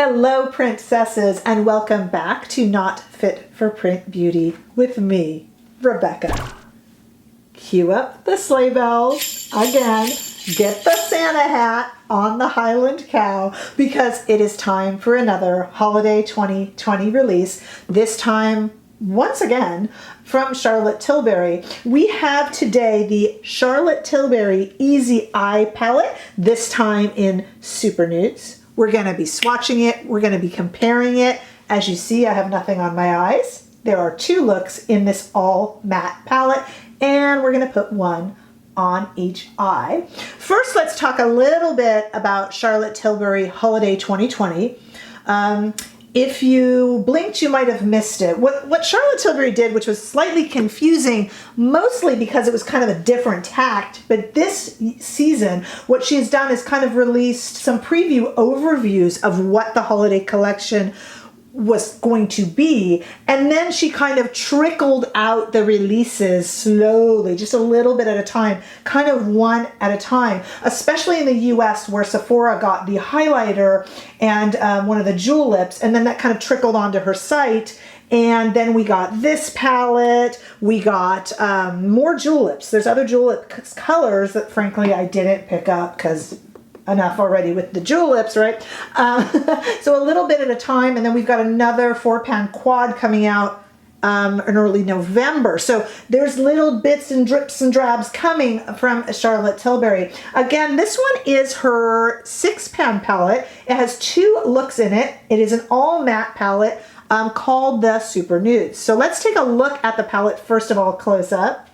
Hello, princesses, and welcome back to Not Fit for Print Beauty with me, Rebecca. Cue up the sleigh bells again. Get the Santa hat on the Highland cow because it is time for another holiday 2020 release. This time, once again, from Charlotte Tilbury. We have today the Charlotte Tilbury Easy Eye Palette, this time in Super Nudes. We're going to be swatching it. We're going to be comparing it. As you see, I have nothing on my eyes. There are two looks in this all matte palette, and we're going to put one on each eye. First, let's talk a little bit about Charlotte Tilbury Holiday 2020. If you blinked, you might have missed it. What Charlotte Tilbury did, which was slightly confusing, mostly because it was kind of a different tact, but this season, what she has done is kind of released some preview overviews of what the holiday collection was going to be, and then she kind of trickled out the releases slowly, just a little bit at a time, kind of one at a time, especially in the US where Sephora got the highlighter and one of the jewel lips, and then that kind of trickled onto her site. And then we got this palette, we got more jewel lips. There's other jewel lip colors that frankly I didn't pick up because enough already with the jewel lips, right? So a little bit at a time, and then we've got another 4-pan quad coming out in early November. So there's little bits and drips and drabs coming from Charlotte Tilbury. Again, this one is her 6-pan palette. It has two looks in it. It is an all matte palette called the Super Nudes. So let's take a look at the palette first of all, close up.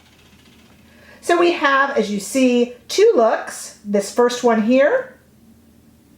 So we have, as you see, two looks, this first one here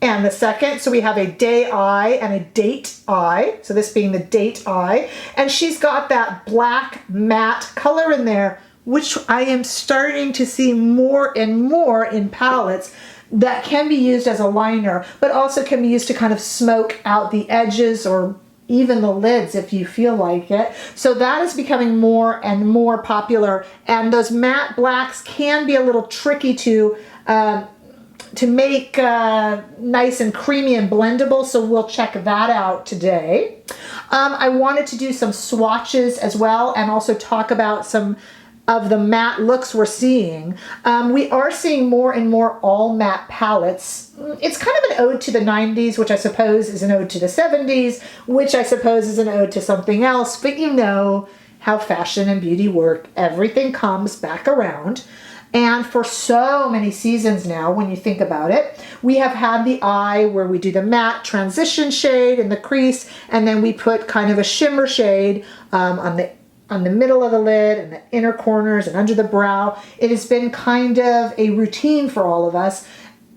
and the second. So we have a day eye and a date eye. So this being the date eye. And she's got that black matte color in there, which I am starting to see more and more in palettes that can be used as a liner, but also can be used to kind of smoke out the edges or even the lids if you feel like it. So that is becoming more and more popular, and those matte blacks can be a little tricky to make nice and creamy and blendable, so we'll check that out today. I wanted to do some swatches as well and also talk about some of the matte looks we're seeing. We are seeing more and more all matte palettes. It's kind of an ode to the 90s, which I suppose is an ode to the 70s, which I suppose is an ode to something else, but you know how fashion and beauty work. Everything comes back around. And for so many seasons now, when you think about it, we have had the eye where we do the matte transition shade in the crease, and then we put kind of a shimmer shade on the middle of the lid and the inner corners and under the brow. It has been kind of a routine for all of us.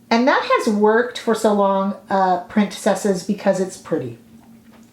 And that has worked for so long, PRINTcesses, because it's pretty.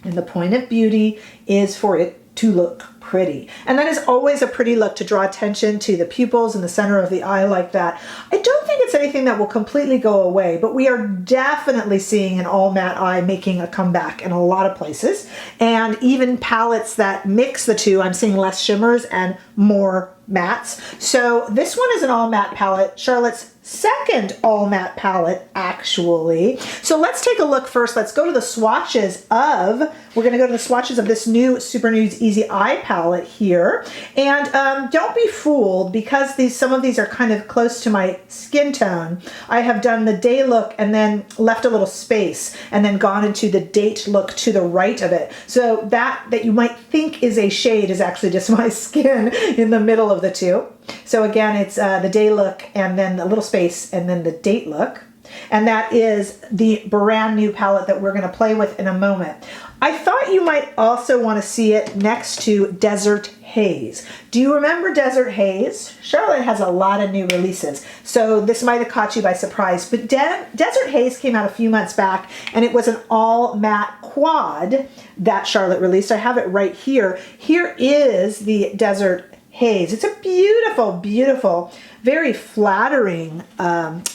And the point of beauty is for it to look pretty. And that is always a pretty look, to draw attention to the pupils in the center of the eye like that. I don't think it's anything that will completely go away, but we are definitely seeing an all matte eye making a comeback in a lot of places. And even palettes that mix the two, I'm seeing less shimmers and more mattes. So this one is an all matte palette, Charlotte's second all matte palette actually. So let's take a look first. Let's go to the swatches of, we're going to go to the swatches of this new Super Nudes Easy Eye palette here. And don't be fooled, because some of these are kind of close to my skin tone. I have done the day look and then left a little space and then gone into the date look to the right of it. So that you might think is a shade is actually just my skin in the middle of the two. So again, it's the day look and then the little space and then the date look. And that is the brand new palette that we're going to play with in a moment. I thought you might also want to see it next to Desert Haze. Do you remember Desert Haze? Charlotte has a lot of new releases, so this might have caught you by surprise. But Desert Haze came out a few months back, and it was an all matte quad that Charlotte released. I have it right here. Here is the Desert Haze. It's a beautiful, beautiful, very flattering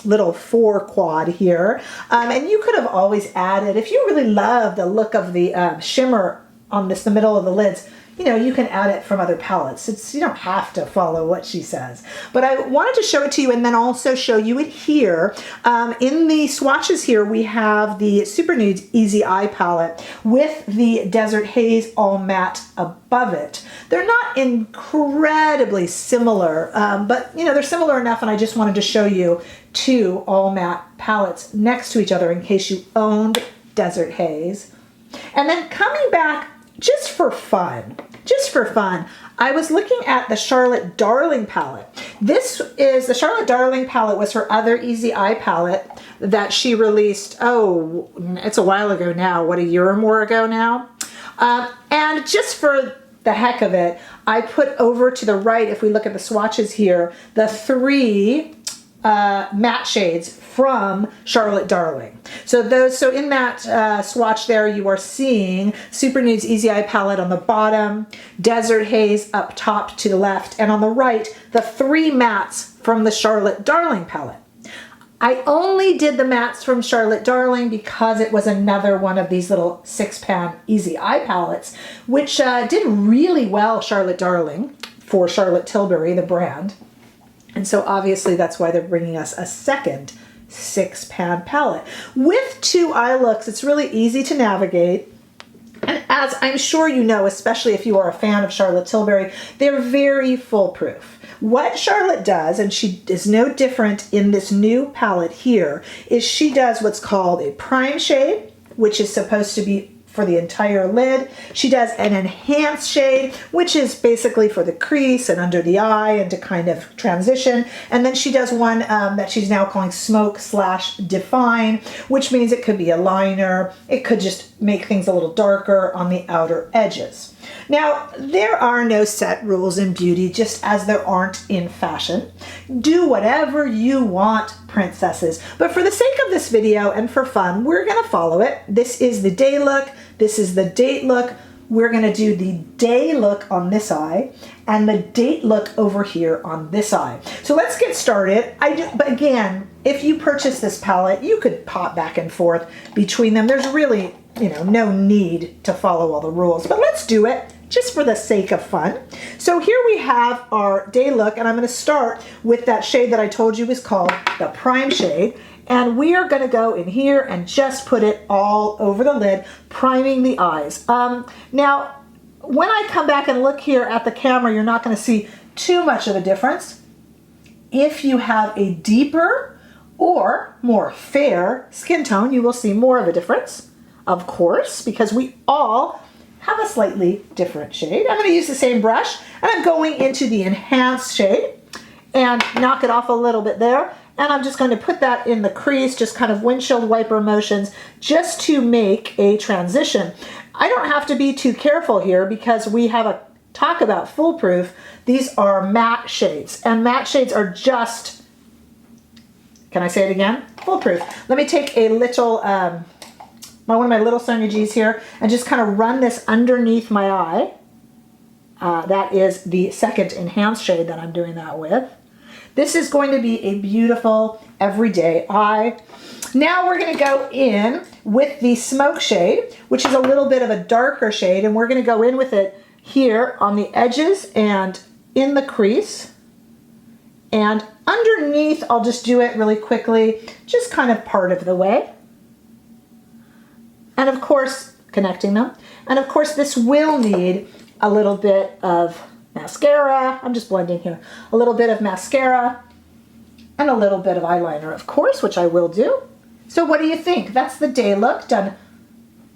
little 4 quad here. And you could have always added, if you really love the look of the shimmer on the middle of the lids, you know, you can add it from other palettes. You don't have to follow what she says. But I wanted to show it to you and then also show you it here. In the swatches here, we have the Super Nudes Easy Eye palette with the Desert Haze All Matte above it. They're not incredibly similar, but you know, they're similar enough, and I just wanted to show you two all matte palettes next to each other in case you owned Desert Haze. And then coming back just for fun, I was looking at the Charlotte Darling palette. This is, the Charlotte Darling palette was her other Easy Eye palette that she released, oh, it's a while ago now, what, a year or more ago now? And just for the heck of it, I put over to the right, if we look at the swatches here, the three matte shades from Charlotte Darling. So in that swatch there, you are seeing Super Nudes Easy Eye palette on the bottom, Desert Haze up top to the left, and on the right, the three mattes from the Charlotte Darling palette. I only did the mattes from Charlotte Darling because it was another one of these little 6-pan Easy Eye palettes, which did really well, Charlotte Darling, for Charlotte Tilbury, the brand. And so obviously that's why they're bringing us a second 6-pan palette. With two eye looks, it's really easy to navigate. And as I'm sure you know, especially if you are a fan of Charlotte Tilbury, they're very foolproof. What Charlotte does, and she is no different in this new palette here, is she does what's called a prime shade, which is supposed to be for the entire lid. She does an enhanced shade, which is basically for the crease and under the eye and to kind of transition. And then she does one that she's now calling Smoke / Define, which means it could be a liner. It could just make things a little darker on the outer edges. Now, there are no set rules in beauty, just as there aren't in fashion. Do whatever you want, princesses. But for the sake of this video and for fun, we're gonna follow it. This is the day look. This is the date look. We're gonna do the day look on this eye and the date look over here on this eye. So let's get started. But again, if you purchase this palette, you could pop back and forth between them. There's really, you know, no need to follow all the rules, but let's do it just for the sake of fun. So here we have our day look, and I'm gonna start with that shade that I told you was called the prime shade. And we are gonna go in here and just put it all over the lid, priming the eyes. Now, when I come back and look here at the camera, you're not gonna see too much of a difference. If you have a deeper or more fair skin tone, you will see more of a difference, of course, because we all have a slightly different shade. I'm gonna use the same brush, and I'm going into the enhanced shade and knock it off a little bit there. And I'm just going to put that in the crease, just kind of windshield wiper motions, just to make a transition. I don't have to be too careful here because we have a talk about foolproof. These are matte shades, and matte shades are just, can I say it again? Foolproof. Let me take a little, one of my little Sonia G's here, and just kind of run this underneath my eye. That is the second enhanced shade that I'm doing that with. This is going to be a beautiful everyday eye. Now we're going to go in with the smoke shade, which is a little bit of a darker shade, and we're going to go in with it here on the edges and in the crease. And underneath, I'll just do it really quickly, just kind of part of the way. And of course, connecting them. And of course, this will need a little bit of mascara. I'm just blending here. A little bit of mascara and a little bit of eyeliner, of course, which I will do. So what do you think? That's the day look done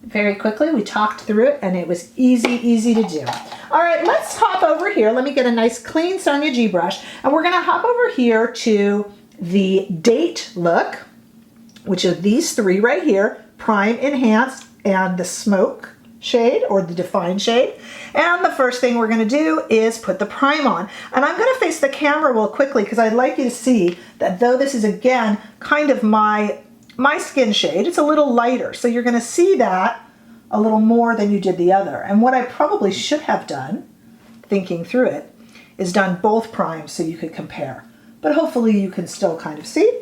very quickly. We talked through it and it was easy to do. All right, let's hop over here. Let me get a nice clean Sonia G brush, and we're gonna hop over here to the date look, which are these three right here, prime, enhanced, and the smoke shade or the define shade. And the first thing we're going to do is put the prime on. And I'm going to face the camera real quickly because I'd like you to see that though this is again kind of my skin shade, it's a little lighter. So you're going to see that a little more than you did the other. And what I probably should have done, thinking through it, is done both primes so you could compare. But hopefully you can still kind of see.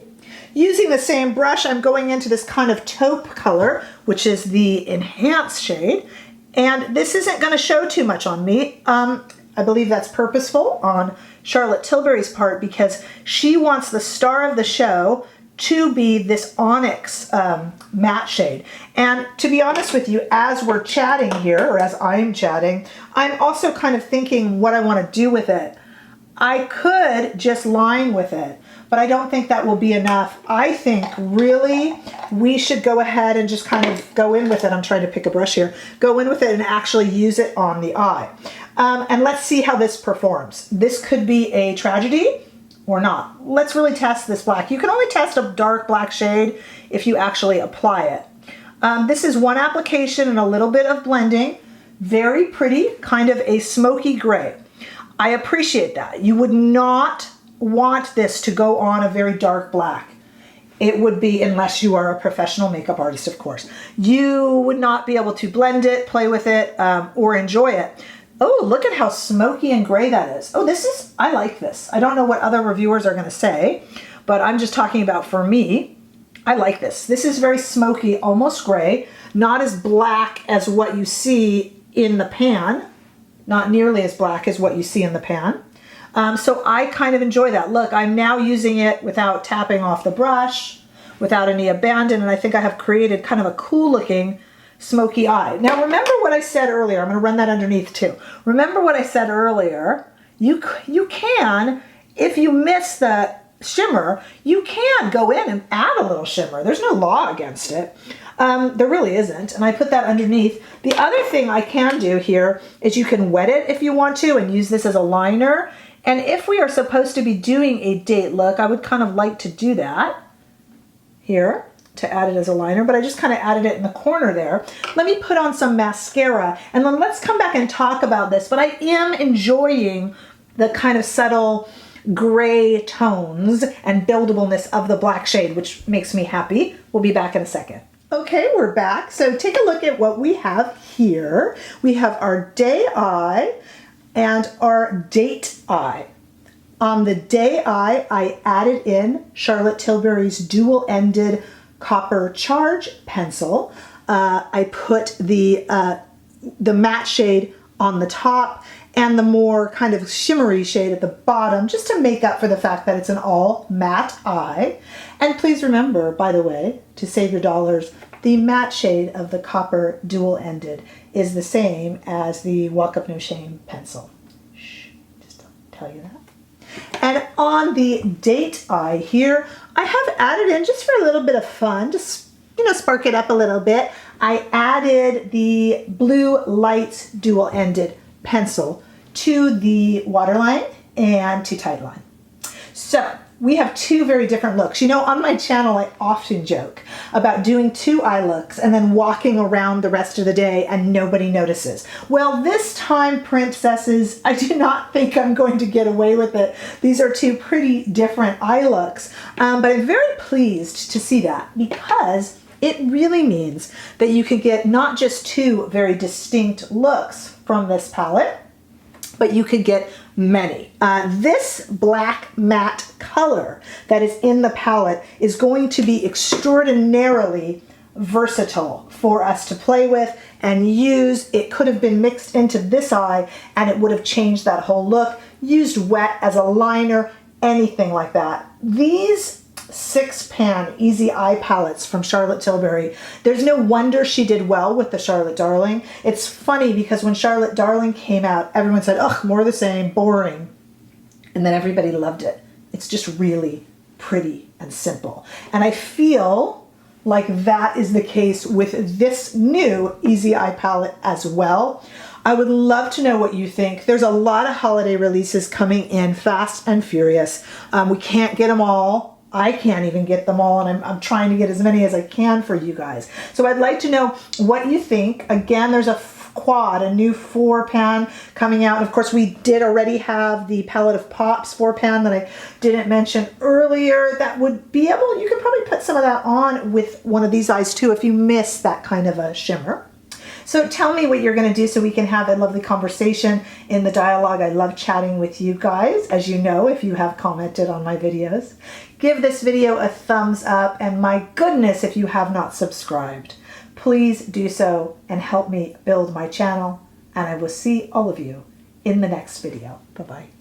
Using the same brush, I'm going into this kind of taupe color, which is the enhanced shade, And this isn't going to show too much on me. I believe that's purposeful on Charlotte Tilbury's part because she wants the star of the show to be this onyx matte shade. And to be honest with you, as we're chatting here, or as I'm chatting, I'm also kind of thinking what I want to do with it. I could just line with it, but I don't think that will be enough. I think really we should go ahead and just kind of go in with it. I'm trying to pick a brush here. Go in with it and actually use it on the eye. And let's see how this performs. This could be a tragedy or not. Let's really test this black. You can only test a dark black shade if you actually apply it. This is one application and a little bit of blending. Very pretty, kind of a smoky gray. I appreciate that. You would not want this to go on a very dark black. It would be, unless you are a professional makeup artist, of course. You would not be able to blend it, play with it, or enjoy it. Oh, look at how smoky and gray that is. Oh, I like this. I don't know what other reviewers are going to say, but I'm just talking about for me. I like this. This is very smoky, almost gray, not as black as what you see in the pan, not nearly as black as what you see in the pan. So I kind of enjoy that. Look, I'm now using it without tapping off the brush, without any abandon, and I think I have created kind of a cool looking smoky eye. Now remember what I said earlier. I'm going to run that underneath too. Remember what I said earlier. You can, if you miss the shimmer, you can go in and add a little shimmer. There's no law against it. There really isn't. And I put that underneath. The other thing I can do here is you can wet it if you want to and use this as a liner. And if we are supposed to be doing a date look, I would kind of like to do that here to add it as a liner, but I just kind of added it in the corner there. Let me put on some mascara and then let's come back and talk about this. But I am enjoying the kind of subtle gray tones and buildableness of the black shade, which makes me happy. We'll be back in a second. Okay, we're back. So take a look at what we have here. We have our day eye and our date eye. On the day eye, I added in Charlotte Tilbury's dual-ended copper charge pencil. I put the matte shade on the top and the more kind of shimmery shade at the bottom, just to make up for the fact that it's an all matte eye. And please remember, by the way, to save your dollars, the matte shade of the copper dual-ended is the same as the Walk Up No Shame pencil. Shh, just don't tell you that. And on the date eye here, I have added in, just for a little bit of fun, just, spark it up a little bit, I added the Blue Lights dual-ended pencil to the waterline and to Tightline. So we have two very different looks. On my channel, I often joke about doing two eye looks and then walking around the rest of the day and nobody notices. Well, this time, princesses, I do not think I'm going to get away with it. These are two pretty different eye looks, but I'm very pleased to see that because it really means that you can get not just two very distinct looks from this palette, but you could get many. This black matte color that is in the palette is going to be extraordinarily versatile for us to play with and use. It could have been mixed into this eye and it would have changed that whole look, used wet as a liner, anything like that. These 6-pan easy eye palettes from Charlotte Tilbury, there's no wonder she did well with the Charlotte Darling. It's funny because when Charlotte Darling came out, everyone said, ugh, more of the same, boring. And then everybody loved it. It's just really pretty and simple. And I feel like that is the case with this new easy eye palette as well. I would love to know what you think. There's a lot of holiday releases coming in fast and furious. We can't get them all. I can't even get them all, and I'm trying to get as many as I can for you guys. So I'd like to know what you think. Again, there's a quad, a new 4-pan coming out. And of course, we did already have the Palette of Pops 4-pan that I didn't mention earlier. That would be able, you could probably put some of that on with one of these eyes too if you miss that kind of a shimmer. So tell me what you're going to do so we can have a lovely conversation in the dialogue. I love chatting with you guys, as you know, if you have commented on my videos. Give this video a thumbs up, and my goodness, if you have not subscribed, please do so and help me build my channel. And I will see all of you in the next video. Bye-bye.